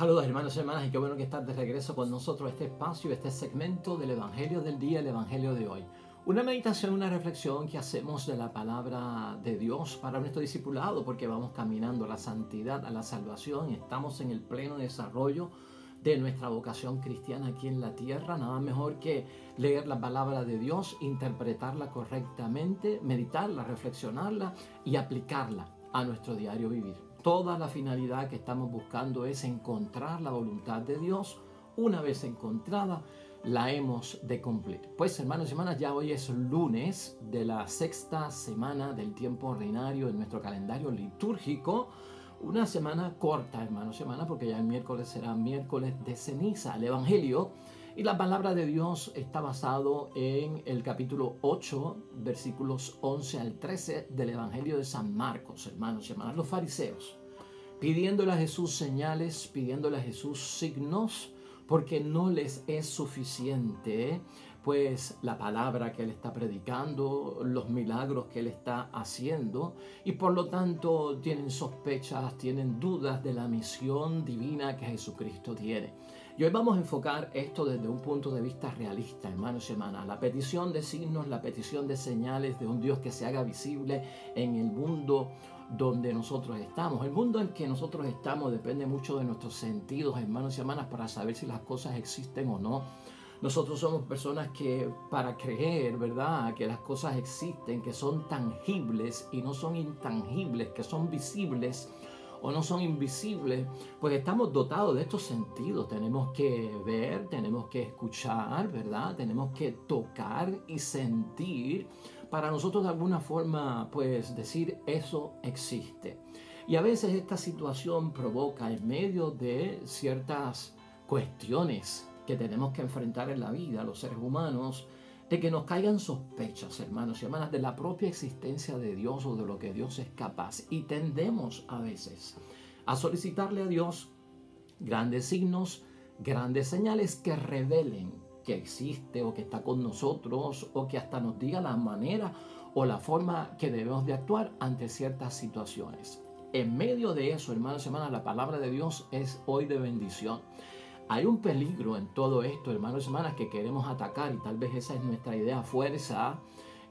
Saludos hermanos y hermanas y qué bueno que estás de regreso con nosotros a este espacio, este segmento del Evangelio del día, el Evangelio de hoy. Una meditación, una reflexión que hacemos de la palabra de Dios para nuestro discipulado porque vamos caminando a la santidad, a la salvación y estamos en el pleno desarrollo de nuestra vocación cristiana aquí en la tierra. Nada mejor que leer la palabra de Dios, interpretarla correctamente, meditarla, reflexionarla y aplicarla a nuestro diario vivir. Toda la finalidad que estamos buscando es encontrar la voluntad de Dios. Una vez encontrada, la hemos de cumplir. Pues hermanos y hermanas, ya hoy es lunes de la sexta semana del tiempo ordinario en nuestro calendario litúrgico. Una semana corta, hermanos y hermanas, porque ya el miércoles será miércoles de ceniza. El Evangelio y la palabra de Dios está basado en el capítulo 8, versículos 11 al 13 del Evangelio de San Marcos, hermanos y hermanas. Los fariseos pidiéndole a Jesús señales, pidiéndole a Jesús signos, porque no les es suficiente, pues la palabra que Él está predicando, los milagros que Él está haciendo, y por lo tanto tienen sospechas, tienen dudas de la misión divina que Jesucristo tiene. Y hoy vamos a enfocar esto desde un punto de vista realista, hermanos y hermanas. La petición de signos, la petición de señales de un Dios que se haga visible en el mundo donde nosotros estamos. El mundo en que nosotros estamos depende mucho de nuestros sentidos, hermanos y hermanas, para saber si las cosas existen o no. Nosotros somos personas que para creer, ¿verdad?, que las cosas existen, que son tangibles y no son intangibles, que son visibles o no son invisibles, pues estamos dotados de estos sentidos. Tenemos que ver, tenemos que escuchar, ¿verdad? Tenemos que tocar y sentir para nosotros de alguna forma, pues decir eso existe. Y a veces esta situación provoca en medio de ciertas cuestiones que tenemos que enfrentar en la vida, los seres humanos, de que nos caigan sospechas, hermanos y hermanas, de la propia existencia de Dios o de lo que Dios es capaz. Y tendemos a veces a solicitarle a Dios grandes signos, grandes señales que revelen que existe o que está con nosotros o que hasta nos diga la manera o la forma que debemos de actuar ante ciertas situaciones. En medio de eso, hermanos y hermanas, la palabra de Dios es hoy de bendición. Hay un peligro en todo esto, hermanos y hermanas, que queremos atacar y tal vez esa es nuestra idea fuerza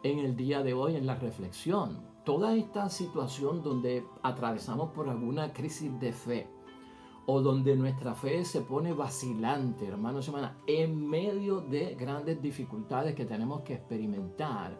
en el día de hoy en la reflexión. Toda esta situación donde atravesamos por alguna crisis de fe o donde nuestra fe se pone vacilante, hermanos y hermanas, en medio de grandes dificultades que tenemos que experimentar,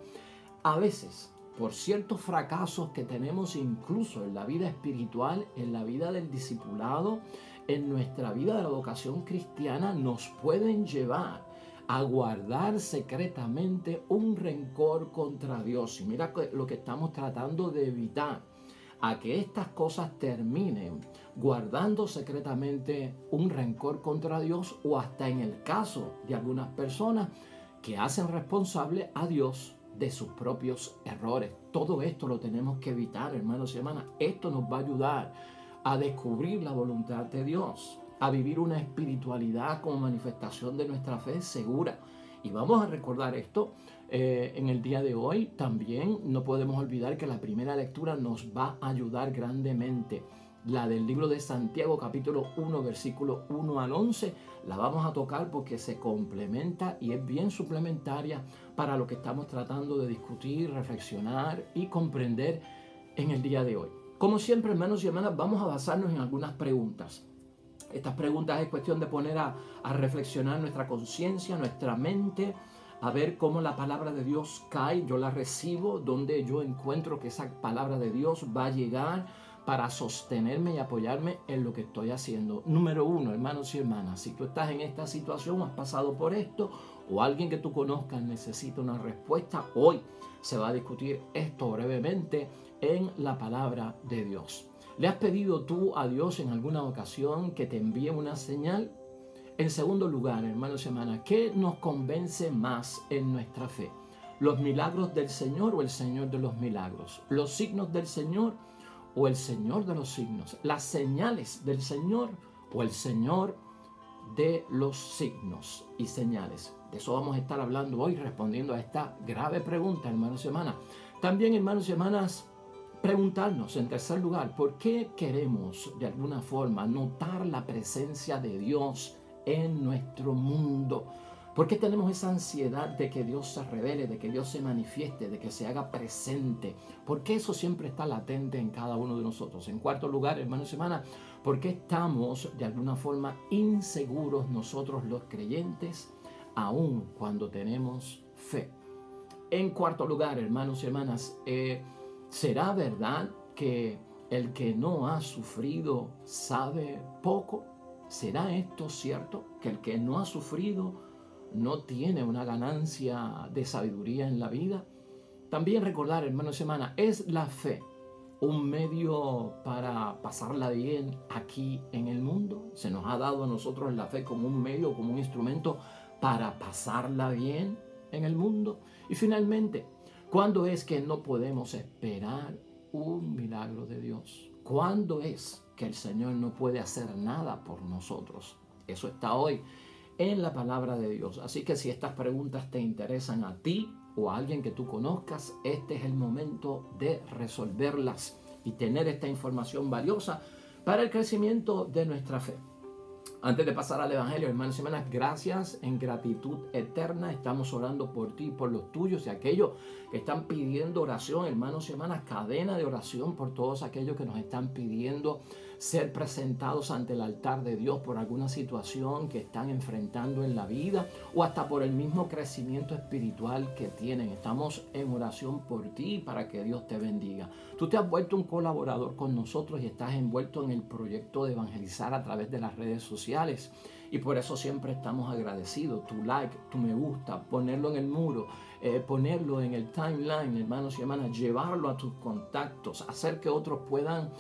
a veces por ciertos fracasos que tenemos incluso en la vida espiritual, en la vida del discipulado, en nuestra vida de la vocación cristiana, nos pueden llevar a guardar secretamente un rencor contra Dios. Y mira lo que estamos tratando de evitar, a que estas cosas terminen guardando secretamente un rencor contra Dios o hasta en el caso de algunas personas que hacen responsable a Dios de sus propios errores. Todo esto lo tenemos que evitar, hermanos y hermanas. Esto nos va a ayudar a descubrir la voluntad de Dios, a vivir una espiritualidad como manifestación de nuestra fe segura. Y vamos a recordar esto en el día de hoy. También no podemos olvidar que la primera lectura nos va a ayudar grandemente. La del libro de Santiago, capítulo 1, versículo 1 al 11, la vamos a tocar porque se complementa y es bien suplementaria para lo que estamos tratando de discutir, reflexionar y comprender en el día de hoy. Como siempre, hermanos y hermanas, vamos a basarnos en algunas preguntas. Estas preguntas es cuestión de poner a reflexionar nuestra conciencia, nuestra mente, a ver cómo la palabra de Dios cae, yo la recibo, donde yo encuentro que esa palabra de Dios va a llegar para sostenerme y apoyarme en lo que estoy haciendo. Número 1, hermanos y hermanas, si tú estás en esta situación, has pasado por esto, o alguien que tú conozcas necesita una respuesta, hoy se va a discutir esto brevemente en la palabra de Dios. ¿Le has pedido tú a Dios en alguna ocasión que te envíe una señal? En segundo lugar, hermanos y hermanas, ¿qué nos convence más en nuestra fe? ¿Los milagros del Señor o el Señor de los milagros? ¿Los signos del Señor o el Señor de los signos? ¿Las señales del Señor o el Señor de los signos y señales? De eso vamos a estar hablando hoy, respondiendo a esta grave pregunta, hermanos y hermanas. También, hermanos y hermanas, preguntarnos, en tercer lugar, ¿por qué queremos de alguna forma notar la presencia de Dios en nuestro mundo? ¿Por qué tenemos esa ansiedad de que Dios se revele, de que Dios se manifieste, de que se haga presente? ¿Por qué eso siempre está latente en cada uno de nosotros? En cuarto lugar, hermanos y hermanas, ¿por qué estamos de alguna forma inseguros nosotros los creyentes, aun cuando tenemos fe? En cuarto lugar, hermanos y hermanas, ¿será verdad que el que no ha sufrido sabe poco? ¿Será esto cierto? ¿Que el que no ha sufrido no tiene una ganancia de sabiduría en la vida? También recordar, hermanos y hermanas, ¿es la fe un medio para pasarla bien aquí en el mundo? ¿Se nos ha dado a nosotros la fe como un medio, como un instrumento para pasarla bien en el mundo? Y finalmente, ¿cuándo es que no podemos esperar un milagro de Dios? ¿Cuándo es que el Señor no puede hacer nada por nosotros? Eso está hoy en la palabra de Dios. Así que si estas preguntas te interesan a ti o a alguien que tú conozcas, este es el momento de resolverlas y tener esta información valiosa para el crecimiento de nuestra fe. Antes de pasar al Evangelio, hermanos y hermanas, gracias en gratitud eterna. Estamos orando por ti y por los tuyos y aquellos que están pidiendo oración, hermanos y hermanas, cadena de oración por todos aquellos que nos están pidiendo ser presentados ante el altar de Dios por alguna situación que están enfrentando en la vida o hasta por el mismo crecimiento espiritual que tienen. Estamos en oración por ti para que Dios te bendiga. Tú te has vuelto un colaborador con nosotros y estás envuelto en el proyecto de evangelizar a través de las redes sociales. Y por eso siempre estamos agradecidos. Tu like, tu me gusta, ponerlo en el muro, ponerlo en el timeline, hermanos y hermanas, llevarlo a tus contactos, hacer que otros puedan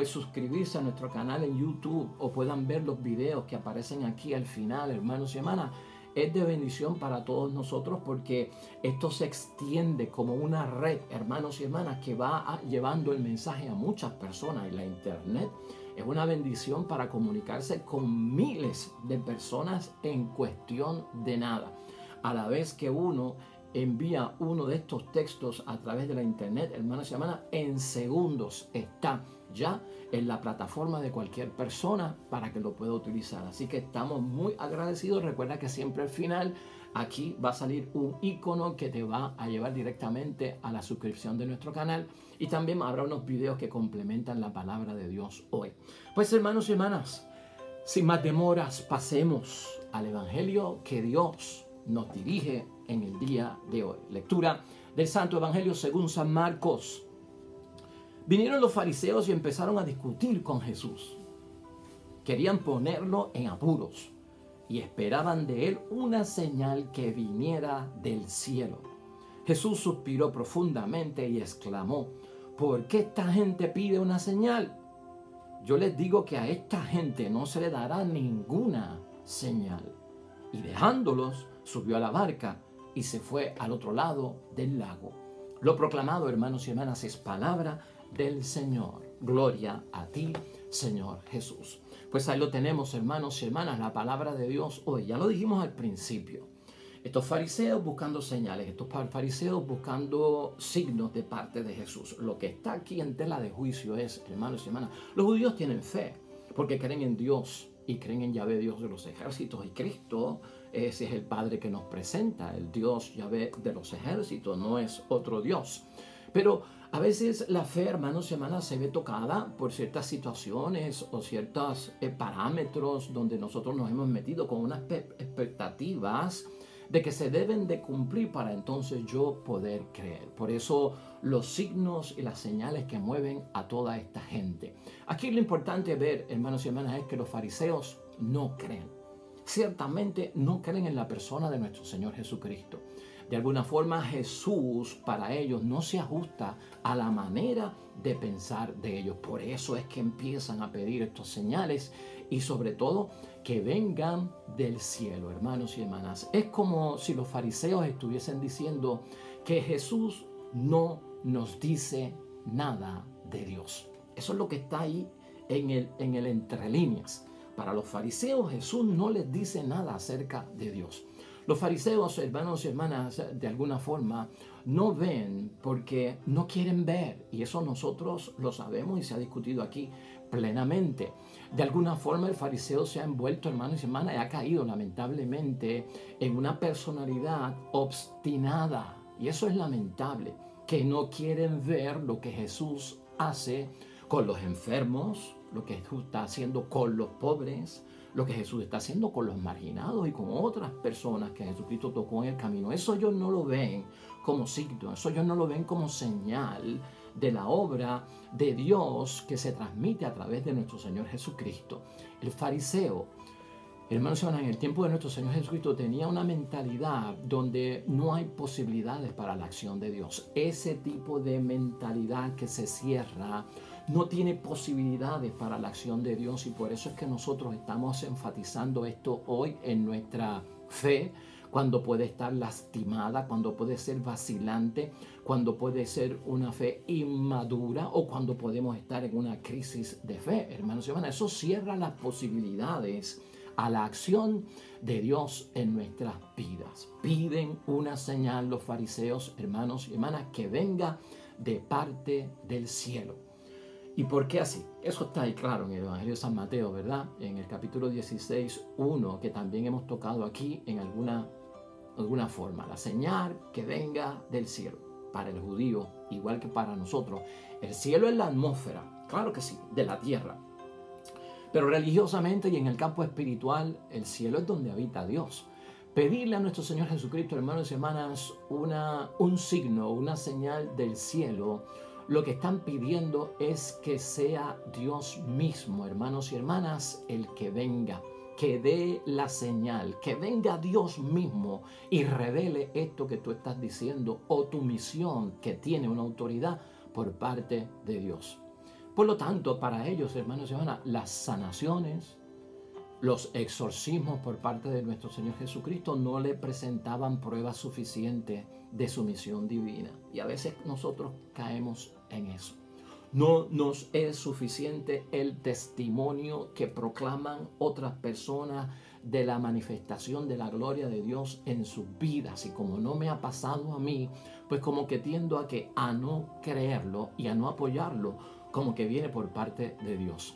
suscribirse a nuestro canal en YouTube o puedan ver los videos que aparecen aquí al final, hermanos y hermanas. Es de bendición para todos nosotros porque esto se extiende como una red, hermanos y hermanas, que va llevando el mensaje a muchas personas. Y la internet es una bendición para comunicarse con miles de personas en cuestión de nada. A la vez que uno envía uno de estos textos a través de la internet, hermanos y hermanas, en segundos está ya en la plataforma de cualquier persona para que lo pueda utilizar. Así que estamos muy agradecidos. Recuerda que siempre al final aquí va a salir un icono que te va a llevar directamente a la suscripción de nuestro canal y también habrá unos videos que complementan la palabra de Dios hoy. Pues hermanos y hermanas, sin más demoras, pasemos al Evangelio que Dios nos dirige en el día de hoy. Lectura del Santo Evangelio según San Marcos. Vinieron los fariseos y empezaron a discutir con Jesús. Querían ponerlo en apuros y esperaban de él una señal que viniera del cielo. Jesús suspiró profundamente y exclamó: ¿por qué esta gente pide una señal? Yo les digo que a esta gente no se le dará ninguna señal. Y dejándolos, subió a la barca y se fue al otro lado del lago. Lo proclamado, hermanos y hermanas, es palabra del Señor. Gloria a ti, Señor Jesús. Pues ahí lo tenemos, hermanos y hermanas, la palabra de Dios hoy. Ya lo dijimos al principio. Estos fariseos buscando señales, estos fariseos buscando signos de parte de Jesús. Lo que está aquí en tela de juicio es, hermanos y hermanas, los judíos tienen fe porque creen en Dios y creen en Yahvé, Dios de los ejércitos, y Cristo, ese es el Padre que nos presenta, el Dios Yahvé de los ejércitos, no es otro Dios. Pero a veces la fe, hermanos y hermanas, se ve tocada por ciertas situaciones o ciertos parámetros donde nosotros nos hemos metido con unas expectativas de que se deben de cumplir para entonces yo poder creer. Por eso los signos y las señales que mueven a toda esta gente. Aquí lo importante ver, hermanos y hermanas, es que los fariseos no creen. Ciertamente no creen en la persona de nuestro Señor Jesucristo. De alguna forma Jesús para ellos no se ajusta a la manera de pensar de ellos. Por eso es que empiezan a pedir estas señales y sobre todo que vengan del cielo, hermanos y hermanas. Es como si los fariseos estuviesen diciendo que Jesús no nos dice nada de Dios. Eso es lo que está ahí en el entre líneas. Para los fariseos Jesús no les dice nada acerca de Dios. Los fariseos, hermanos y hermanas, de alguna forma, no ven porque no quieren ver. Y eso nosotros lo sabemos y se ha discutido aquí plenamente. De alguna forma el fariseo se ha envuelto, hermanos y hermanas, y ha caído lamentablemente en una personalidad obstinada. Y eso es lamentable, que no quieren ver lo que Jesús hace con los enfermos, lo que Jesús está haciendo con los pobres, lo que Jesús está haciendo con los marginados y con otras personas que Jesucristo tocó en el camino. Eso ellos no lo ven como signo, eso ellos no lo ven como señal de la obra de Dios que se transmite a través de nuestro Señor Jesucristo. El fariseo, hermanos y hermanas, en el tiempo de nuestro Señor Jesucristo tenía una mentalidad donde no hay posibilidades para la acción de Dios. Ese tipo de mentalidad que se cierra no tiene posibilidades para la acción de Dios, y por eso es que nosotros estamos enfatizando esto hoy en nuestra fe, cuando puede estar lastimada, cuando puede ser vacilante, cuando puede ser una fe inmadura o cuando podemos estar en una crisis de fe. Hermanos y hermanas, eso cierra las posibilidades a la acción de Dios en nuestras vidas. Piden una señal los fariseos, hermanos y hermanas, que venga de parte del cielo. ¿Y por qué así? Eso está ahí claro en el Evangelio de San Mateo, ¿verdad? En el capítulo 16, 1, que también hemos tocado aquí en alguna forma. La señal que venga del cielo. Para el judío, igual que para nosotros. El cielo es la atmósfera, claro que sí, de la tierra. Pero religiosamente y en el campo espiritual, el cielo es donde habita Dios. Pedirle a nuestro Señor Jesucristo, hermanos y hermanas, un signo, una señal del cielo, lo que están pidiendo es que sea Dios mismo, hermanos y hermanas, el que venga, que dé la señal, que venga Dios mismo y revele esto que tú estás diciendo o tu misión que tiene una autoridad por parte de Dios. Por lo tanto, para ellos, hermanos y hermanas, las sanaciones, los exorcismos por parte de nuestro Señor Jesucristo no le presentaban pruebas suficientes de su misión divina. Y a veces nosotros caemos en eso. No nos es suficiente el testimonio que proclaman otras personas de la manifestación de la gloria de Dios en sus vidas. Y como no me ha pasado a mí, pues como que tiendo a no creerlo y a no apoyarlo, como que viene por parte de Dios.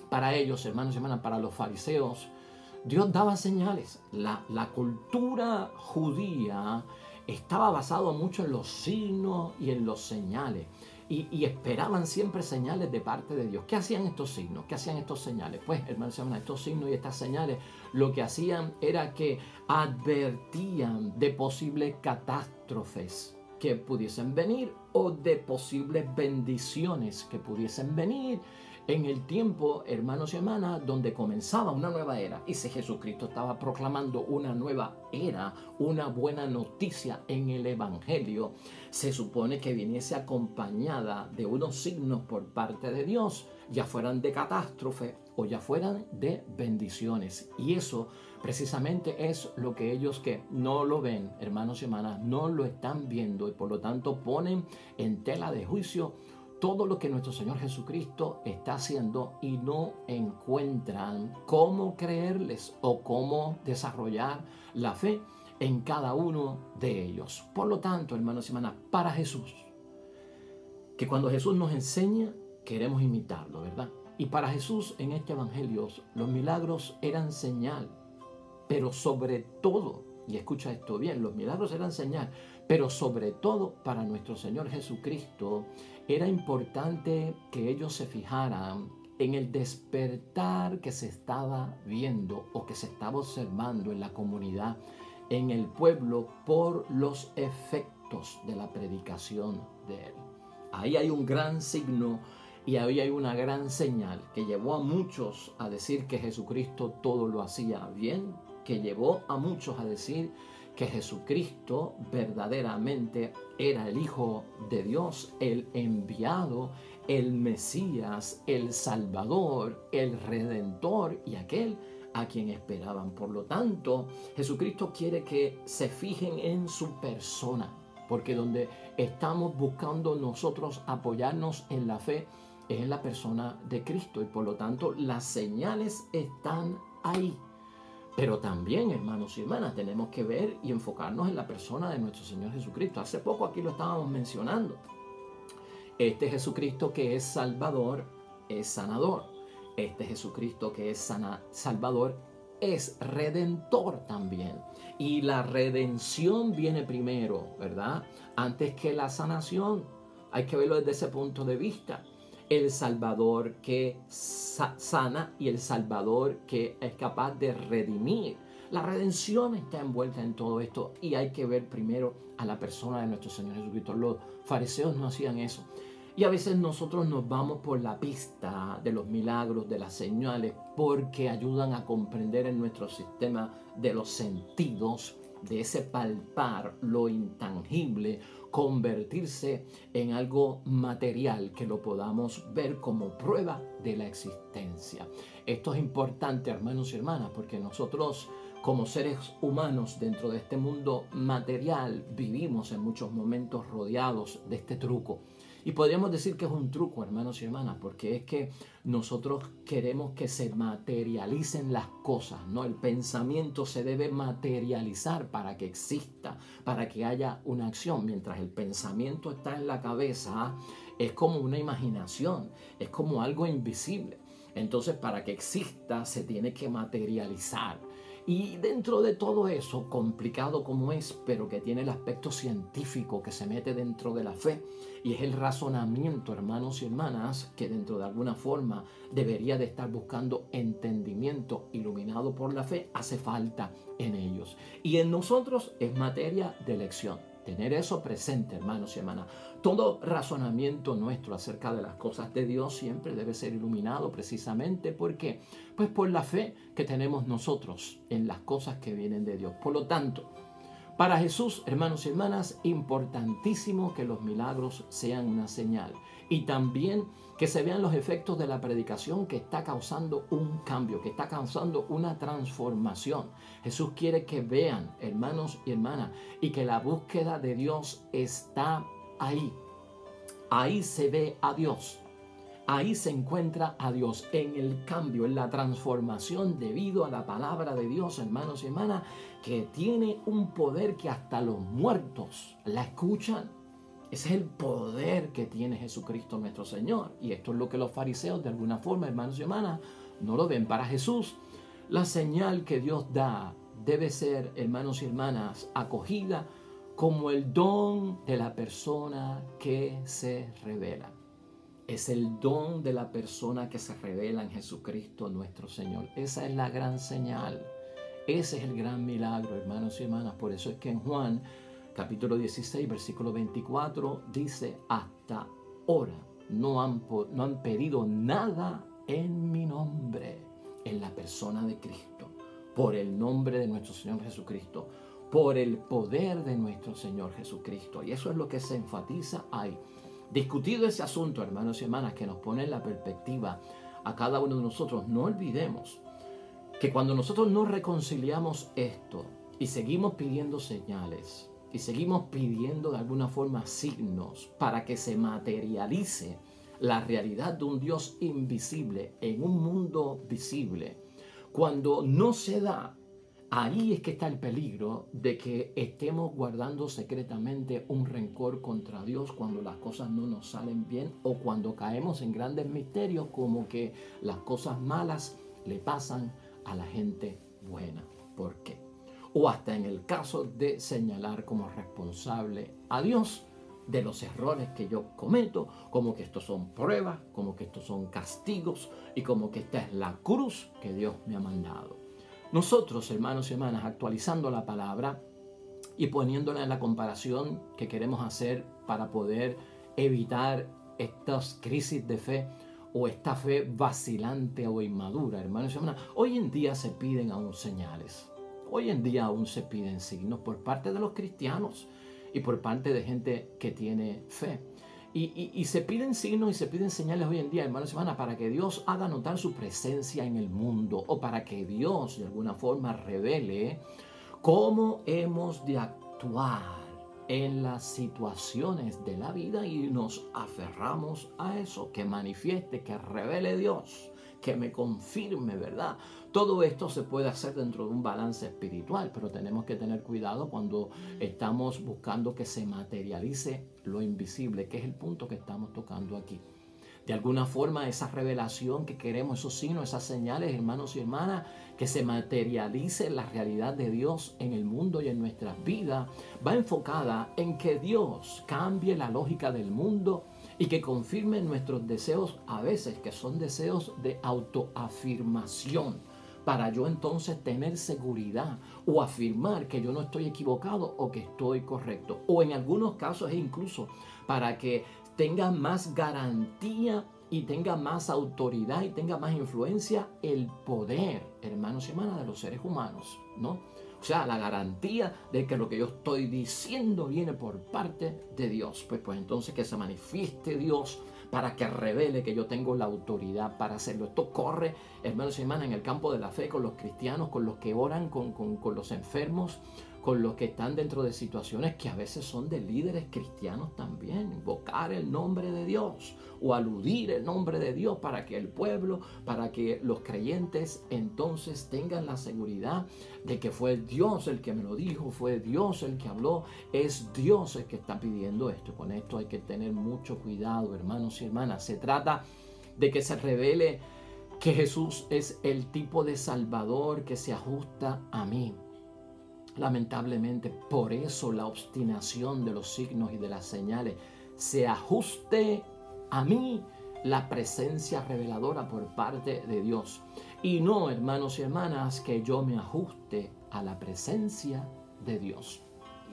Para ellos, hermanos y hermanas, para los fariseos, Dios daba señales. La cultura judía estaba basada mucho en los signos y en los señales. Y esperaban siempre señales de parte de Dios. ¿Qué hacían estos signos? ¿Qué hacían estos señales? Pues, hermanos y hermanas, estos signos y estas señales lo que hacían era que advertían de posibles catástrofes que pudiesen venir o de posibles bendiciones que pudiesen venir en el tiempo, hermanos y hermanas, donde comenzaba una nueva era. Y si Jesucristo estaba proclamando una nueva era, una buena noticia en el Evangelio, se supone que viniese acompañada de unos signos por parte de Dios, ya fueran de catástrofe o ya fueran de bendiciones. Y eso precisamente es lo que ellos que no lo ven, hermanos y hermanas, no lo están viendo, y por lo tanto ponen en tela de juicio todo lo que nuestro Señor Jesucristo está haciendo y no encuentran cómo creerles o cómo desarrollar la fe en cada uno de ellos. Por lo tanto, hermanos y hermanas, para Jesús, que cuando Jesús nos enseña, queremos imitarlo, ¿verdad? Y para Jesús en este evangelio, los milagros eran señal, pero sobre todo, y escucha esto bien, los milagros eran señal, pero sobre todo para nuestro Señor Jesucristo era importante que ellos se fijaran en el despertar que se estaba viendo o que se estaba observando en la comunidad, en el pueblo, por los efectos de la predicación de él. Ahí hay un gran signo y ahí hay una gran señal que llevó a muchos a decir que Jesucristo todo lo hacía bien, que llevó a muchos a decir que Jesucristo verdaderamente era el Hijo de Dios, el enviado, el Mesías, el Salvador, el Redentor y aquel a quien esperaban. Por lo tanto, Jesucristo quiere que se fijen en su persona, porque donde estamos buscando nosotros apoyarnos en la fe es en la persona de Cristo, y por lo tanto las señales están ahí. Pero también, hermanos y hermanas, tenemos que ver y enfocarnos en la persona de nuestro Señor Jesucristo. Hace poco aquí lo estábamos mencionando. Este Jesucristo que es Salvador es sanador. Este Jesucristo que es Salvador es redentor también. Y la redención viene primero, ¿verdad? Antes que la sanación. Hay que verlo desde ese punto de vista. El Salvador que sana y el Salvador que es capaz de redimir. La redención está envuelta en todo esto y hay que ver primero a la persona de nuestro Señor Jesucristo. Los fariseos no hacían eso. Y a veces nosotros nos vamos por la pista de los milagros, de las señales, porque ayudan a comprender en nuestro sistema de los sentidos, de ese palpar lo intangible, convertirse en algo material que lo podamos ver como prueba de la existencia. Esto es importante, hermanos y hermanas, porque nosotros como seres humanos dentro de este mundo material vivimos en muchos momentos rodeados de este truco. Y podríamos decir que es un truco, hermanos y hermanas, porque es que nosotros queremos que se materialicen las cosas, ¿no? El pensamiento se debe materializar para que exista, para que haya una acción. Mientras el pensamiento está en la cabeza, es como una imaginación, es como algo invisible. Entonces, para que exista, se tiene que materializar. Y dentro de todo eso, complicado como es, pero que tiene el aspecto científico que se mete dentro de la fe, y es el razonamiento, hermanos y hermanas, que dentro de alguna forma debería de estar buscando entendimiento iluminado por la fe, hace falta en ellos. Y en nosotros es materia de elección. Tener eso presente, hermanos y hermanas. Todo razonamiento nuestro acerca de las cosas de Dios siempre debe ser iluminado precisamente porque, pues por la fe que tenemos nosotros en las cosas que vienen de Dios. Por lo tanto, para Jesús, hermanos y hermanas, importantísimo que los milagros sean una señal y también que se vean los efectos de la predicación que está causando un cambio, que está causando una transformación. Jesús quiere que vean, hermanos y hermanas, y que la búsqueda de Dios está ahí. Ahí se ve a Dios. Ahí se encuentra a Dios en el cambio, en la transformación debido a la palabra de Dios, hermanos y hermanas, que tiene un poder que hasta los muertos la escuchan. Ese es el poder que tiene Jesucristo nuestro Señor. Y esto es lo que los fariseos de alguna forma, hermanos y hermanas, no lo ven. Para Jesús, la señal que Dios da debe ser, hermanos y hermanas, acogida como el don de la persona que se revela. Es el don de la persona que se revela en Jesucristo nuestro Señor. Esa es la gran señal. Ese es el gran milagro, hermanos y hermanas. Por eso es que en Juan, capítulo 16, versículo 24, dice, hasta ahora no han pedido nada en mi nombre, en la persona de Cristo, por el nombre de nuestro Señor Jesucristo, por el poder de nuestro Señor Jesucristo. Y eso es lo que se enfatiza ahí. Discutido ese asunto, hermanos y hermanas, que nos pone en la perspectiva a cada uno de nosotros, no olvidemos que cuando nosotros no reconciliamos esto y seguimos pidiendo señales y seguimos pidiendo de alguna forma signos para que se materialice la realidad de un Dios invisible en un mundo visible, cuando no se da, ahí es que está el peligro de que estemos guardando secretamente un rencor contra Dios cuando las cosas no nos salen bien o cuando caemos en grandes misterios como que las cosas malas le pasan a la gente buena. ¿Por qué? O hasta en el caso de señalar como responsable a Dios de los errores que yo cometo, como que estos son pruebas, como que estos son castigos y como que esta es la cruz que Dios me ha mandado. Nosotros, hermanos y hermanas, actualizando la palabra y poniéndola en la comparación que queremos hacer para poder evitar estas crisis de fe o esta fe vacilante o inmadura, hermanos y hermanas, hoy en día se piden aún señales. Hoy en día aún se piden signos por parte de los cristianos y por parte de gente que tiene fe. Y se piden signos y se piden señales hoy en día, hermanos y hermanas, para que Dios haga notar su presencia en el mundo o para que Dios de alguna forma revele cómo hemos de actuar en las situaciones de la vida y nos aferramos a eso, que manifieste, que revele Dios, que me confirme, ¿verdad? Todo esto se puede hacer dentro de un balance espiritual, pero tenemos que tener cuidado cuando estamos buscando que se materialice lo invisible, que es el punto que estamos tocando aquí. De alguna forma, esa revelación que queremos, esos signos, esas señales, hermanos y hermanas, que se materialice la realidad de Dios en el mundo y en nuestras vidas, va enfocada en que Dios cambie la lógica del mundo y que confirme nuestros deseos, a veces que son deseos de autoafirmación, para yo entonces tener seguridad o afirmar que yo no estoy equivocado o que estoy correcto. O en algunos casos incluso para que tenga más garantía y tenga más autoridad y tenga más influencia el poder, hermanos y hermanas, de los seres humanos, ¿no? O sea, la garantía de que lo que yo estoy diciendo viene por parte de Dios. Pues entonces que se manifieste Dios para que revele que yo tengo la autoridad para hacerlo. Esto corre, hermanos y hermanas, en el campo de la fe con los cristianos, con los que oran, con los enfermos, con los que están dentro de situaciones que a veces son de líderes cristianos también. Invocar el nombre de Dios o aludir el nombre de Dios para que el pueblo, para que los creyentes entonces tengan la seguridad de que fue Dios el que me lo dijo, fue Dios el que habló, es Dios el que está pidiendo esto. Con esto hay que tener mucho cuidado, hermanos y hermanas. Se trata de que se revele que Jesús es el tipo de Salvador que se ajusta a mí. Lamentablemente, por eso la obstinación de los signos y de las señales, se ajuste a mí la presencia reveladora por parte de Dios. Y no, hermanos y hermanas, que yo me ajuste a la presencia de Dios.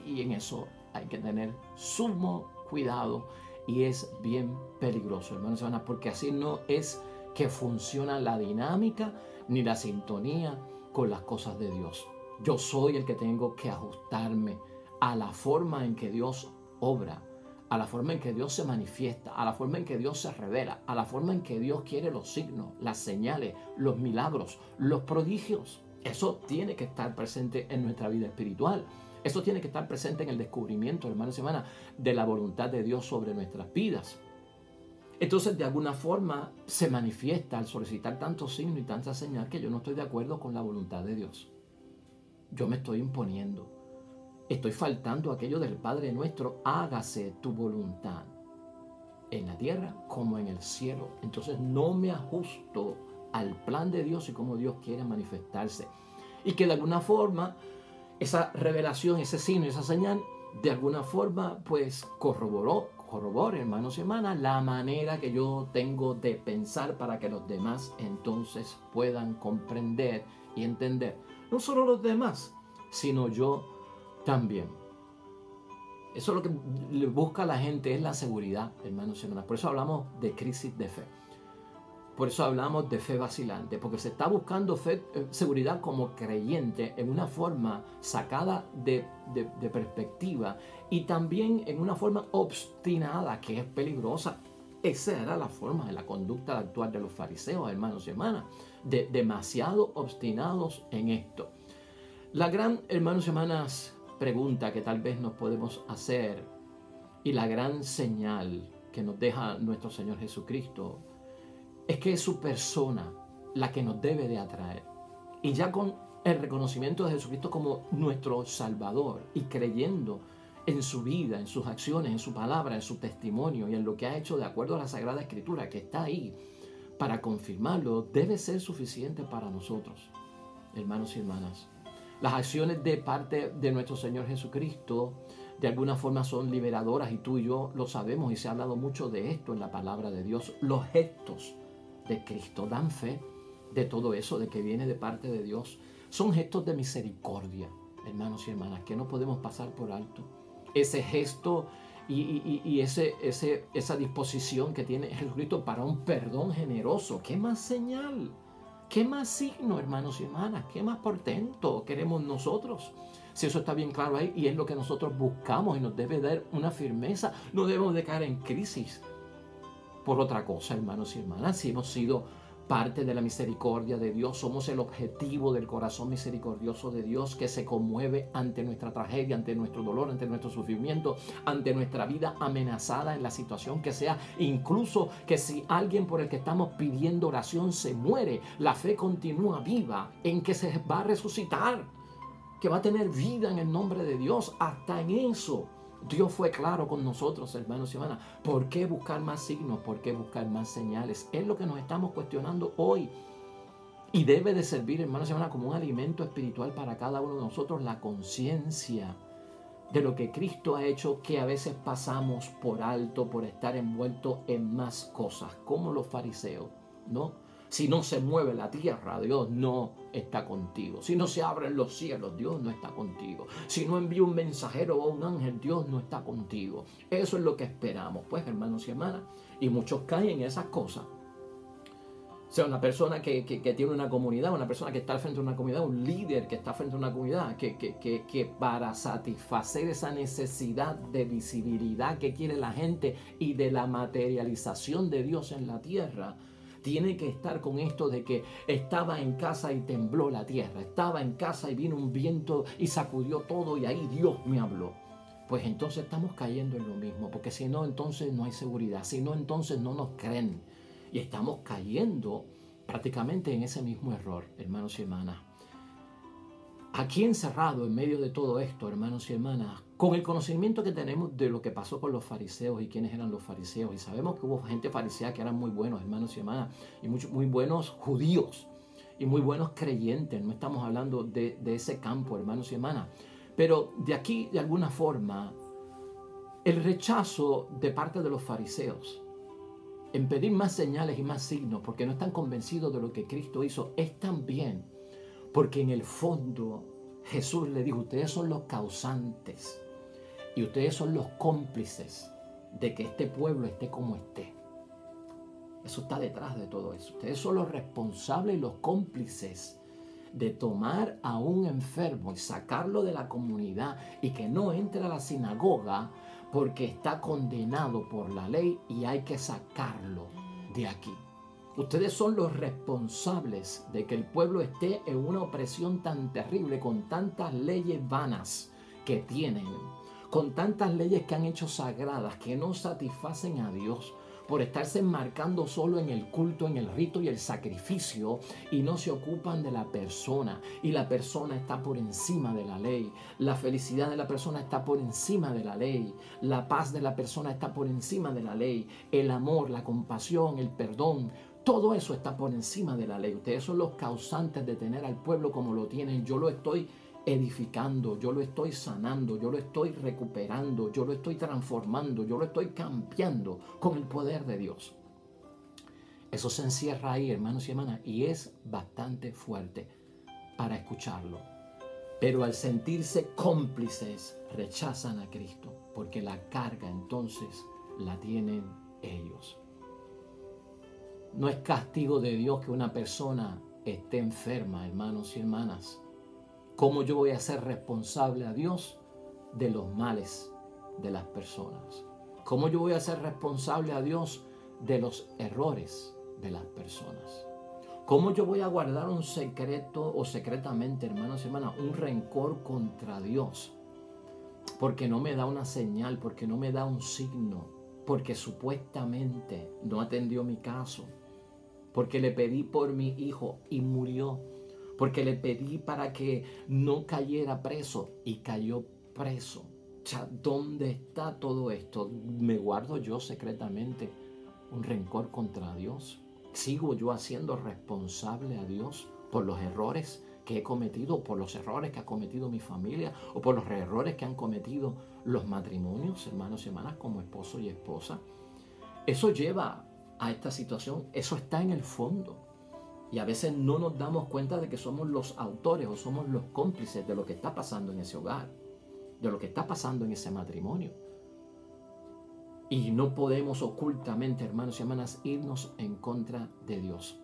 Y en eso hay que tener sumo cuidado y es bien peligroso, hermanos y hermanas, porque así no es que funciona la dinámica ni la sintonía con las cosas de Dios. Yo soy el que tengo que ajustarme a la forma en que Dios obra, a la forma en que Dios se manifiesta, a la forma en que Dios se revela, a la forma en que Dios quiere los signos, las señales, los milagros, los prodigios. Eso tiene que estar presente en nuestra vida espiritual. Eso tiene que estar presente en el descubrimiento, hermanos y hermanas, de la voluntad de Dios sobre nuestras vidas. Entonces, de alguna forma, se manifiesta al solicitar tantos signos y tanta señal que yo no estoy de acuerdo con la voluntad de Dios. Yo me estoy imponiendo. Estoy faltando aquello del Padre nuestro, hágase tu voluntad en la tierra como en el cielo. Entonces no me ajusto al plan de Dios y cómo Dios quiere manifestarse. Y que de alguna forma esa revelación, ese signo, esa señal, de alguna forma pues corrobore, hermanos y hermanas, la manera que yo tengo de pensar para que los demás entonces puedan comprender y entender. No solo los demás, sino yo también. Eso es lo que busca la gente, es la seguridad, hermanos y hermanas. Por eso hablamos de crisis de fe. Por eso hablamos de fe vacilante, porque se está buscando seguridad como creyente en una forma sacada de perspectiva y también en una forma obstinada que es peligrosa. Esa era la forma de la conducta de actuar de los fariseos, hermanos y hermanas, demasiado obstinados en esto. La gran, hermanos y hermanas, pregunta que tal vez nos podemos hacer y la gran señal que nos deja nuestro Señor Jesucristo es que es su persona la que nos debe de atraer. Y ya con el reconocimiento de Jesucristo como nuestro Salvador y creyendo en su vida, en sus acciones, en su palabra, en su testimonio y en lo que ha hecho de acuerdo a la Sagrada Escritura que está ahí para confirmarlo, debe ser suficiente para nosotros, hermanos y hermanas. Las acciones de parte de nuestro Señor Jesucristo de alguna forma son liberadoras y tú y yo lo sabemos y se ha hablado mucho de esto en la palabra de Dios. Los gestos de Cristo dan fe de todo eso, de que viene de parte de Dios. Son gestos de misericordia, hermanos y hermanas, que no podemos pasar por alto. Ese gesto y esa disposición que tiene Jesucristo para un perdón generoso. ¿Qué más señal? ¿Qué más signo, hermanos y hermanas? ¿Qué más portento queremos nosotros? Si eso está bien claro ahí y es lo que nosotros buscamos y nos debe dar una firmeza, no debemos de caer en crisis por otra cosa, hermanos y hermanas. Si hemos sido parte de la misericordia de Dios, somos el objetivo del corazón misericordioso de Dios que se conmueve ante nuestra tragedia, ante nuestro dolor, ante nuestro sufrimiento, ante nuestra vida amenazada en la situación que sea, incluso que si alguien por el que estamos pidiendo oración se muere, la fe continúa viva en que se va a resucitar, que va a tener vida en el nombre de Dios. Hasta en eso Dios fue claro con nosotros, hermanos y hermanas. ¿Por qué buscar más signos? ¿Por qué buscar más señales? Es lo que nos estamos cuestionando hoy. Y debe de servir, hermanos y hermanas, como un alimento espiritual para cada uno de nosotros, la conciencia de lo que Cristo ha hecho, que a veces pasamos por alto por estar envueltos en más cosas, como los fariseos, ¿no? Si no se mueve la tierra, Dios no está contigo. Si no se abren los cielos, Dios no está contigo. Si no envía un mensajero o un ángel, Dios no está contigo. Eso es lo que esperamos, pues, hermanos y hermanas. Y muchos caen en esas cosas. O sea, una persona que tiene una comunidad, una persona que está al frente de una comunidad, un líder que está al frente de una comunidad, que para satisfacer esa necesidad de visibilidad que quiere la gente y de la materialización de Dios en la tierra, tiene que estar con esto de que estaba en casa y tembló la tierra, estaba en casa y vino un viento y sacudió todo y ahí Dios me habló. Pues entonces estamos cayendo en lo mismo, porque si no, entonces no hay seguridad, si no, entonces no nos creen. Y estamos cayendo prácticamente en ese mismo error, hermanos y hermanas. Aquí encerrado en medio de todo esto, hermanos y hermanas, con el conocimiento que tenemos de lo que pasó con los fariseos y quiénes eran los fariseos, y sabemos que hubo gente farisea que eran muy buenos, hermanos y hermanas, y muy buenos judíos, y muy buenos creyentes, no estamos hablando de ese campo, hermanos y hermanas, pero de aquí, de alguna forma, el rechazo de parte de los fariseos en pedir más señales y más signos, porque no están convencidos de lo que Cristo hizo, es también porque en el fondo Jesús le dijo, ustedes son los causantes y ustedes son los cómplices de que este pueblo esté como esté. Eso está detrás de todo eso. Ustedes son los responsables y los cómplices de tomar a un enfermo y sacarlo de la comunidad y que no entre a la sinagoga porque está condenado por la ley y hay que sacarlo de aquí. Ustedes son los responsables de que el pueblo esté en una opresión tan terrible, con tantas leyes vanas que tienen, con tantas leyes que han hecho sagradas, que no satisfacen a Dios, por estarse enmarcando solo en el culto, en el rito y el sacrificio, y no se ocupan de la persona, y la persona está por encima de la ley, la felicidad de la persona está por encima de la ley, la paz de la persona está por encima de la ley, el amor, la compasión, el perdón, todo eso está por encima de la ley. Ustedes son los causantes de tener al pueblo como lo tienen. Yo lo estoy edificando, yo lo estoy sanando, yo lo estoy recuperando, yo lo estoy transformando, yo lo estoy cambiando con el poder de Dios. Eso se encierra ahí, hermanos y hermanas, y es bastante fuerte para escucharlo. Pero al sentirse cómplices, rechazan a Cristo, porque la carga entonces la tienen ellos. No es castigo de Dios que una persona esté enferma, hermanos y hermanas. ¿Cómo yo voy a ser responsable a Dios de los males de las personas? ¿Cómo yo voy a ser responsable a Dios de los errores de las personas? ¿Cómo yo voy a guardar un secreto o secretamente, hermanos y hermanas, un rencor contra Dios? Porque no me da una señal, porque no me da un signo, porque supuestamente no atendió mi caso, porque le pedí por mi hijo y murió, porque le pedí para que no cayera preso y cayó preso. O sea, ¿dónde está todo esto? ¿Me guardo yo secretamente un rencor contra Dios? ¿Sigo yo haciendo responsable a Dios por los errores que he cometido, por los errores que ha cometido mi familia o por los errores que han cometido los matrimonios, hermanos y hermanas, como esposo y esposa? Eso lleva a esta situación, eso está en el fondo. Y a veces no nos damos cuenta de que somos los autores o somos los cómplices de lo que está pasando en ese hogar, de lo que está pasando en ese matrimonio. Y no podemos ocultamente, hermanos y hermanas, irnos en contra de Dios.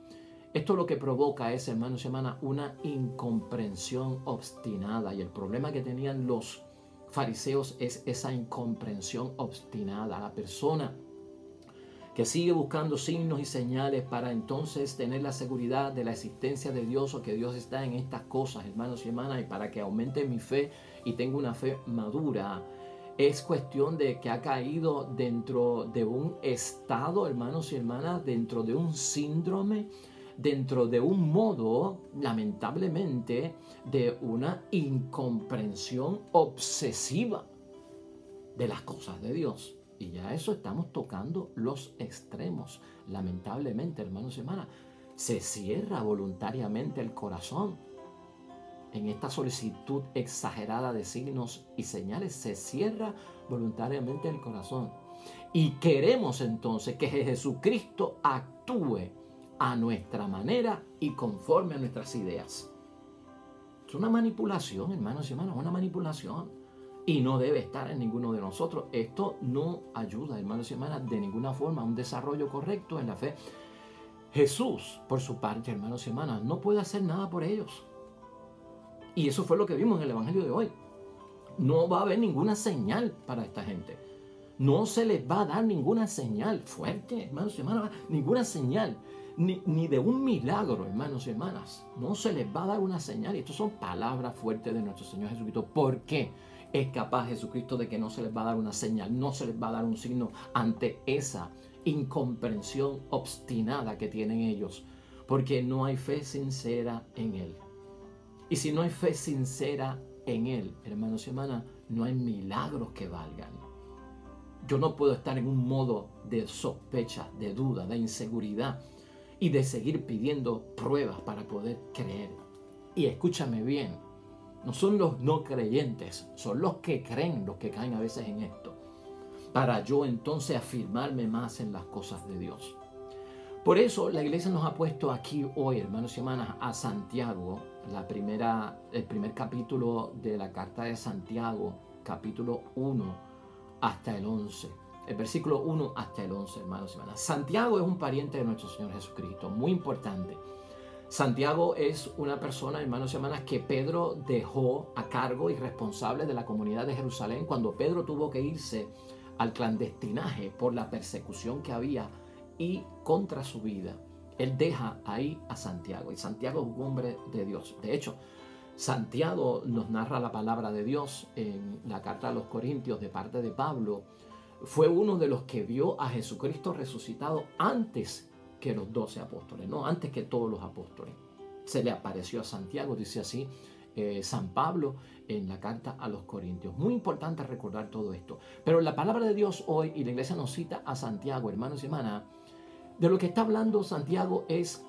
Esto lo que provoca es, hermanos y hermanas, una incomprensión obstinada. Y el problema que tenían los fariseos es esa incomprensión obstinada. La persona que sigue buscando signos y señales para entonces tener la seguridad de la existencia de Dios o que Dios está en estas cosas, hermanos y hermanas, y para que aumente mi fe y tenga una fe madura, es cuestión de que ha caído dentro de un estado, hermanos y hermanas, dentro de un síndrome, dentro de un modo, lamentablemente, de una incomprensión obsesiva de las cosas de Dios. Y ya eso estamos tocando los extremos. Lamentablemente, hermanos y hermanas, se cierra voluntariamente el corazón. En esta solicitud exagerada de signos y señales, se cierra voluntariamente el corazón. Y queremos entonces que Jesucristo actúe a nuestra manera y conforme a nuestras ideas. Es una manipulación, hermanos y hermanas, una manipulación. Y no debe estar en ninguno de nosotros. Esto no ayuda, hermanos y hermanas, de ninguna forma a un desarrollo correcto en la fe. Jesús, por su parte, hermanos y hermanas, no puede hacer nada por ellos. Y eso fue lo que vimos en el Evangelio de hoy. No va a haber ninguna señal para esta gente. No se les va a dar ninguna señal fuerte, hermanos y hermanas, ninguna señal, ni de un milagro, hermanos y hermanas. No se les va a dar una señal. Y estas son palabras fuertes de nuestro Señor Jesucristo. ¿Por qué es capaz Jesucristo de que no se les va a dar una señal, no se les va a dar un signo ante esa incomprensión obstinada que tienen ellos? Porque no hay fe sincera en Él. Y si no hay fe sincera en Él, hermanos y hermanas, no hay milagros que valgan. Yo no puedo estar en un modo de sospecha, de duda, de inseguridad y de seguir pidiendo pruebas para poder creer. Y escúchame bien, no son los no creyentes, son los que creen los que caen a veces en esto, para yo entonces afirmarme más en las cosas de Dios. Por eso la iglesia nos ha puesto aquí hoy, hermanos y hermanas, a Santiago, el primer capítulo de la carta de Santiago, capítulo 1 hasta el 11. El versículo 1 hasta el 11, hermanos y hermanas. Santiago es un pariente de nuestro Señor Jesucristo, muy importante. Santiago es una persona, hermanos y hermanas, que Pedro dejó a cargo y responsable de la comunidad de Jerusalén cuando Pedro tuvo que irse al clandestinaje por la persecución que había y contra su vida. Él deja ahí a Santiago, y Santiago es un hombre de Dios. De hecho, Santiago nos narra la palabra de Dios en la carta a los Corintios de parte de Pablo. Fue uno de los que vio a Jesucristo resucitado antes que los 12 apóstoles, no, antes que todos los apóstoles. Se le apareció a Santiago, dice así San Pablo en la carta a los Corintios. Muy importante recordar todo esto. Pero la palabra de Dios hoy, y la iglesia nos cita a Santiago, hermanos y hermanas, de lo que está hablando Santiago es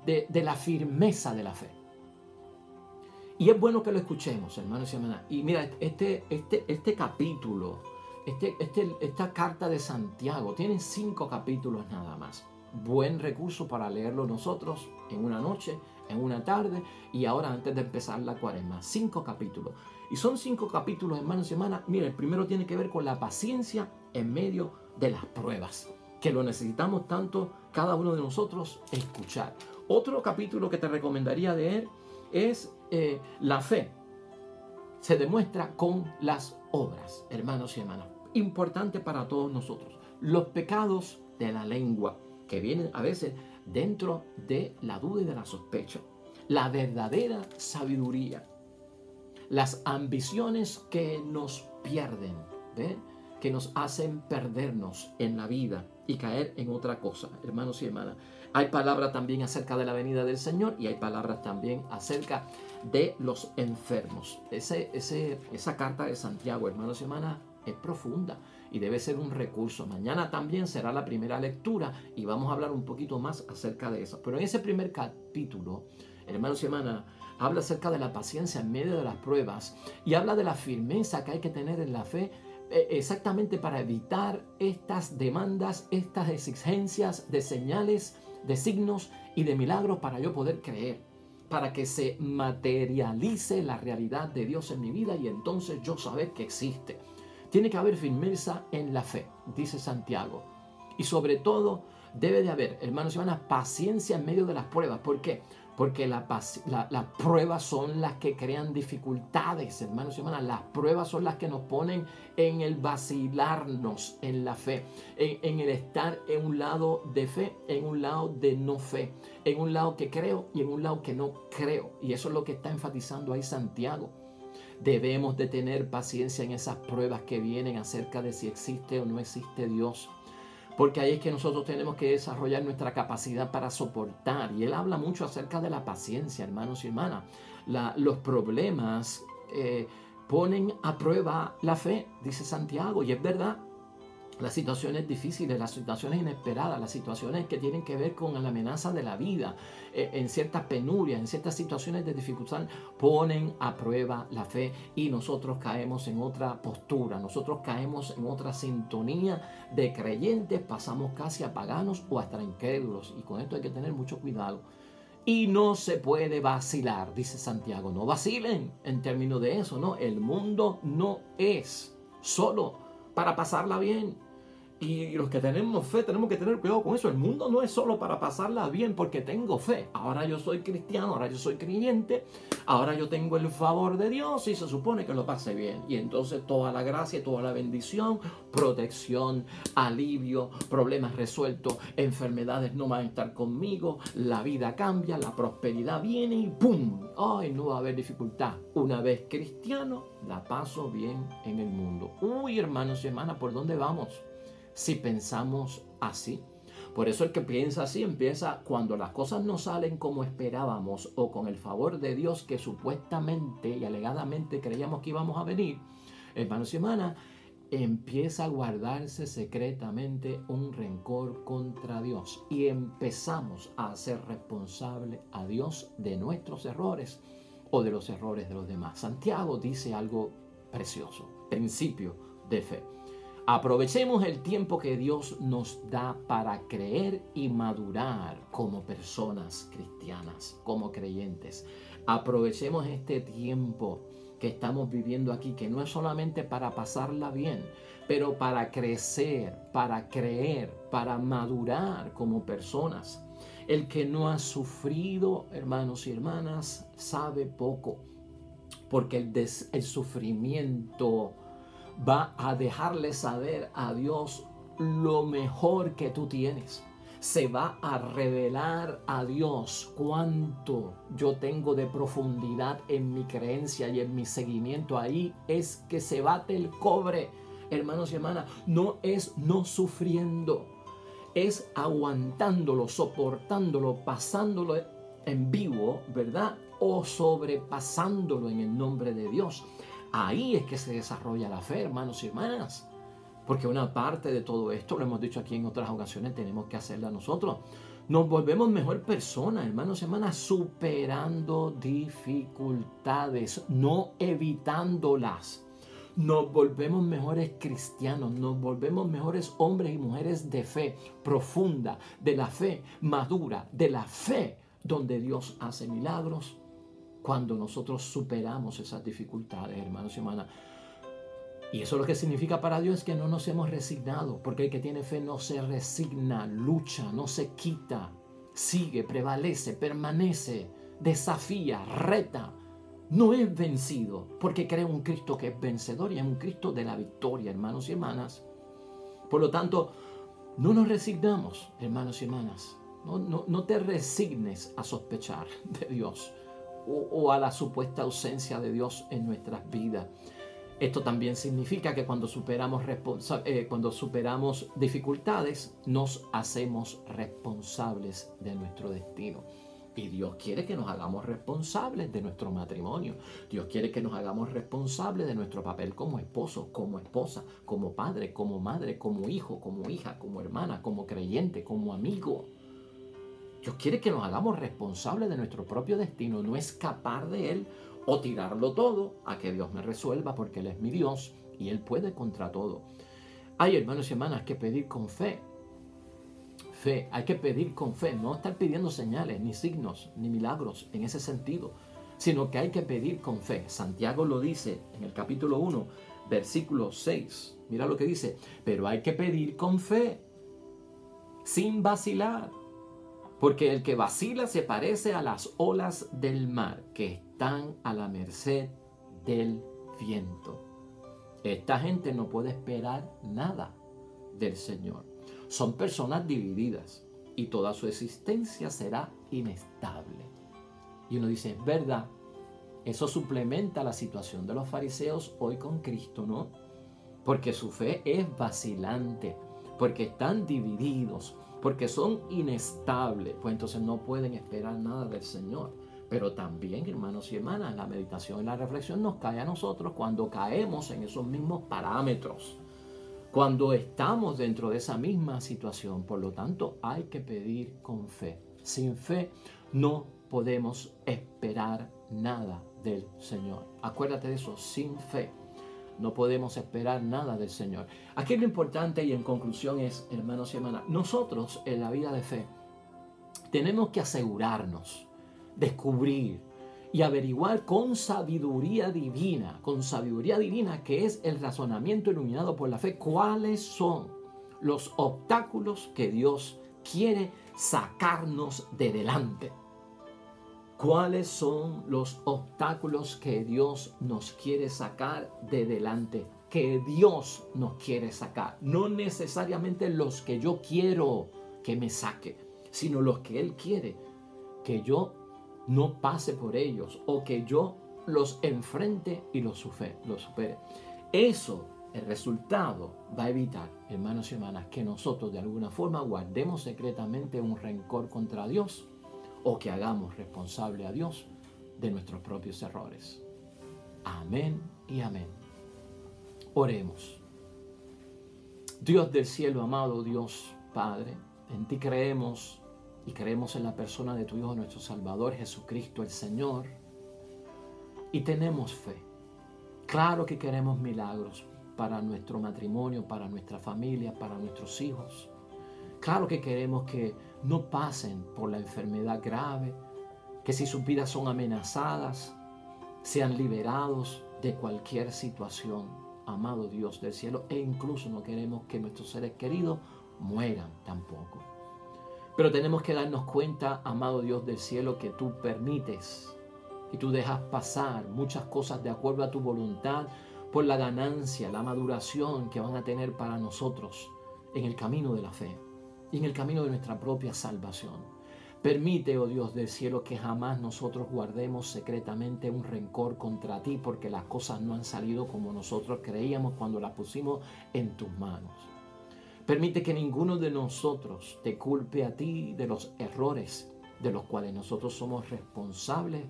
de la firmeza de la fe. Y es bueno que lo escuchemos, hermanos y hermanas. Y mira, este capítulo, esta carta de Santiago, tiene 5 capítulos nada más. Buen recurso para leerlo nosotros en una noche, en una tarde y ahora antes de empezar la cuaresma. 5 capítulos. Y son 5 capítulos, hermanos y hermanas. Mira, el primero tiene que ver con la paciencia en medio de las pruebas, que lo necesitamos tanto cada uno de nosotros escuchar. Otro capítulo que te recomendaría leer es la fe. Se demuestra con las obras, hermanos y hermanas. Importante para todos nosotros. Los pecados de la lengua, que vienen a veces dentro de la duda y de la sospecha. La verdadera sabiduría. Las ambiciones que nos pierden, ¿ve? Que nos hacen perdernos en la vida y caer en otra cosa, hermanos y hermanas. Hay palabras también acerca de la venida del Señor y hay palabras también acerca de los enfermos. Esa carta de Santiago, hermanos y hermanas, es profunda y debe ser un recurso. Mañana también será la primera lectura y vamos a hablar un poquito más acerca de eso. Pero en ese primer capítulo, hermanos y hermanas, habla acerca de la paciencia en medio de las pruebas y habla de la firmeza que hay que tener en la fe, exactamente para evitar estas demandas, estas exigencias de señales, de signos y de milagros para yo poder creer, para que se materialice la realidad de Dios en mi vida y entonces yo saber que existe. Tiene que haber firmeza en la fe, dice Santiago. Y sobre todo, Debe de haber, hermanos y hermanas, paciencia en medio de las pruebas. ¿Por qué? Porque las pruebas son las que crean dificultades, hermanos y hermanas. Las pruebas son las que nos ponen en el vacilarnos en la fe, en el estar en un lado de fe, en un lado de no fe, en un lado que creo y en un lado que no creo. Y eso es lo que está enfatizando ahí Santiago. Debemos de tener paciencia en esas pruebas que vienen acerca de si existe o no existe Dios. Porque ahí es que nosotros tenemos que desarrollar nuestra capacidad para soportar. Y él habla mucho acerca de la paciencia, hermanos y hermanas. Los problemas ponen a prueba la fe, dice Santiago. Y es verdad, las situaciones difíciles, las situaciones inesperadas, las situaciones que tienen que ver con la amenaza de la vida, en ciertas penurias, en ciertas situaciones de dificultad, ponen a prueba la fe y nosotros caemos en otra postura, nosotros caemos en otra sintonía de creyentes, pasamos casi a paganos o hasta incrédulos, y con esto hay que tener mucho cuidado. Y no se puede vacilar, dice Santiago, no vacilen en términos de eso, ¿no? El mundo no es solo para pasarla bien. Y los que tenemos fe tenemos que tener cuidado con eso. El mundo no es solo para pasarla bien porque tengo fe. Ahora yo soy cristiano, ahora yo soy creyente, ahora yo tengo el favor de Dios y se supone que lo pase bien. Y entonces toda la gracia, toda la bendición, protección, alivio, problemas resueltos, enfermedades no van a estar conmigo, la vida cambia, la prosperidad viene y ¡pum! ¡Ay, no va a haber dificultad! Una vez cristiano, la paso bien en el mundo. Uy, hermanos y hermanas, ¿por dónde vamos? Si pensamos así. Por eso el que piensa así empieza cuando las cosas no salen como esperábamos o con el favor de Dios que supuestamente y alegadamente creíamos que íbamos a venir, hermanos y hermanas, empieza a guardarse secretamente un rencor contra Dios y empezamos a hacer responsable a Dios de nuestros errores o de los errores de los demás. Santiago dice algo precioso, principio de fe. Aprovechemos el tiempo que Dios nos da para creer y madurar como personas cristianas, como creyentes. Aprovechemos este tiempo que estamos viviendo aquí, que no es solamente para pasarla bien, pero para crecer, para creer, para madurar como personas. El que no ha sufrido, hermanos y hermanas, sabe poco, porque el sufrimiento va a dejarle saber a Dios lo mejor que tú tienes. Se va a revelar a Dios cuánto yo tengo de profundidad en mi creencia y en mi seguimiento. Ahí es que se bate el cobre, hermanos y hermanas. No es no sufriendo, es aguantándolo, soportándolo, pasándolo en vivo, ¿verdad? O sobrepasándolo en el nombre de Dios. Ahí es que se desarrolla la fe, hermanos y hermanas. Porque una parte de todo esto, lo hemos dicho aquí en otras ocasiones, tenemos que hacerla nosotros. Nos volvemos mejor personas, hermanos y hermanas, superando dificultades, no evitándolas. Nos volvemos mejores cristianos, nos volvemos mejores hombres y mujeres de fe profunda, de la fe madura, de la fe donde Dios hace milagros. Cuando nosotros superamos esas dificultades, hermanos y hermanas. Y eso lo que significa para Dios es que no nos hemos resignado, porque el que tiene fe no se resigna, lucha, no se quita, sigue, prevalece, permanece, desafía, reta. No es vencido, porque cree un Cristo que es vencedor y es un Cristo de la victoria, hermanos y hermanas. Por lo tanto, no nos resignamos, hermanos y hermanas. No te resignes a sospechar de Dios o a la supuesta ausencia de Dios en nuestras vidas. Esto también significa que cuando superamos dificultades, nos hacemos responsables de nuestro destino. Y Dios quiere que nos hagamos responsables de nuestro matrimonio. Dios quiere que nos hagamos responsables de nuestro papel como esposo, como esposa, como padre, como madre, como hijo, como hija, como hermana, como creyente, como amigo. Dios quiere que nos hagamos responsables de nuestro propio destino, no escapar de Él o tirarlo todo a que Dios me resuelva porque Él es mi Dios y Él puede contra todo. Hay, hermanos y hermanas, que pedir con fe. Hay que pedir con fe, no estar pidiendo señales, ni signos, ni milagros en ese sentido, sino que hay que pedir con fe. Santiago lo dice en el capítulo 1, versículo 6. Mira lo que dice, pero hay que pedir con fe, sin vacilar. Porque el que vacila se parece a las olas del mar que están a la merced del viento. Esta gente no puede esperar nada del Señor. Son personas divididas y toda su existencia será inestable. Y uno dice, es verdad, eso suplementa la situación de los fariseos hoy con Cristo, ¿no? Porque su fe es vacilante, porque están divididos, porque son inestables, pues entonces no pueden esperar nada del Señor. Pero también, hermanos y hermanas, la meditación y la reflexión nos cae a nosotros cuando caemos en esos mismos parámetros, cuando estamos dentro de esa misma situación. Por lo tanto, hay que pedir con fe. Sin fe no podemos esperar nada del Señor. Acuérdate de eso, sin fe no podemos esperar nada del Señor. Aquí lo importante y en conclusión es, hermanos y hermanas, nosotros en la vida de fe tenemos que asegurarnos, descubrir y averiguar con sabiduría divina que es el razonamiento iluminado por la fe, cuáles son los obstáculos que Dios quiere sacarnos de delante. ¿Cuáles son los obstáculos que Dios nos quiere sacar de delante? Que Dios nos quiere sacar. No necesariamente los que yo quiero que me saque, sino los que Él quiere que yo no pase por ellos o que yo los enfrente y los supere. Eso, el resultado, va a evitar, hermanos y hermanas, que nosotros de alguna forma guardemos secretamente un rencor contra Dios, o que hagamos responsable a Dios de nuestros propios errores. Amén y amén. Oremos. Dios del cielo, amado Dios Padre, en ti creemos y creemos en la persona de tu Hijo, nuestro Salvador, Jesucristo el Señor, y tenemos fe. Claro que queremos milagros para nuestro matrimonio, para nuestra familia, para nuestros hijos. Claro que queremos que no pasen por la enfermedad grave, que si sus vidas son amenazadas, sean liberados de cualquier situación, amado Dios del cielo, e incluso no queremos que nuestros seres queridos mueran tampoco. Pero tenemos que darnos cuenta, amado Dios del cielo, que tú permites y tú dejas pasar muchas cosas de acuerdo a tu voluntad por la ganancia, la maduración que van a tener para nosotros en el camino de la fe y en el camino de nuestra propia salvación. Permite, oh Dios del cielo, que jamás nosotros guardemos secretamente un rencor contra ti porque las cosas no han salido como nosotros creíamos cuando las pusimos en tus manos. Permite que ninguno de nosotros te culpe a ti de los errores de los cuales nosotros somos responsables,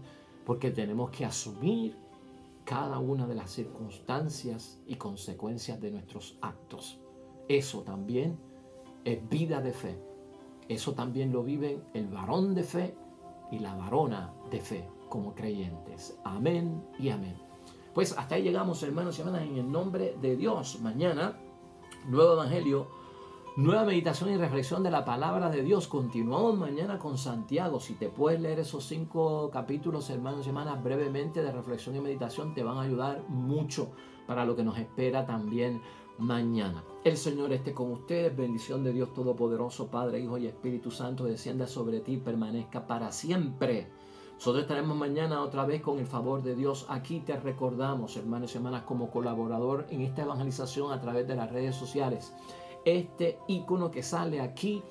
porque tenemos que asumir cada una de las circunstancias y consecuencias de nuestros actos. Eso también es vida de fe. Eso también lo viven el varón de fe y la varona de fe como creyentes. Amén y amén. Pues hasta ahí llegamos, hermanos y hermanas, en el nombre de Dios. Mañana, nuevo evangelio, nueva meditación y reflexión de la palabra de Dios. Continuamos mañana con Santiago. Si te puedes leer esos 5 capítulos, hermanos y hermanas, brevemente de reflexión y meditación, te van a ayudar mucho para lo que nos espera también mañana. El Señor esté con ustedes. Bendición de Dios Todopoderoso, Padre, Hijo y Espíritu Santo, descienda sobre ti y permanezca para siempre. Nosotros estaremos mañana otra vez con el favor de Dios. Aquí te recordamos, hermanos y hermanas, como colaborador en esta evangelización a través de las redes sociales. Este icono que sale aquí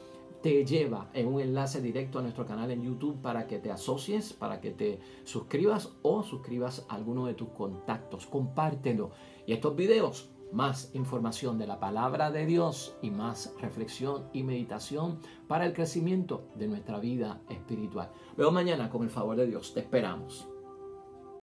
te lleva en un enlace directo a nuestro canal en YouTube para que te asocies, para que te suscribas o suscribas a alguno de tus contactos. Compártelo. Y estos videos, más información de la palabra de Dios y más reflexión y meditación para el crecimiento de nuestra vida espiritual. Veo mañana con el favor de Dios. Te esperamos.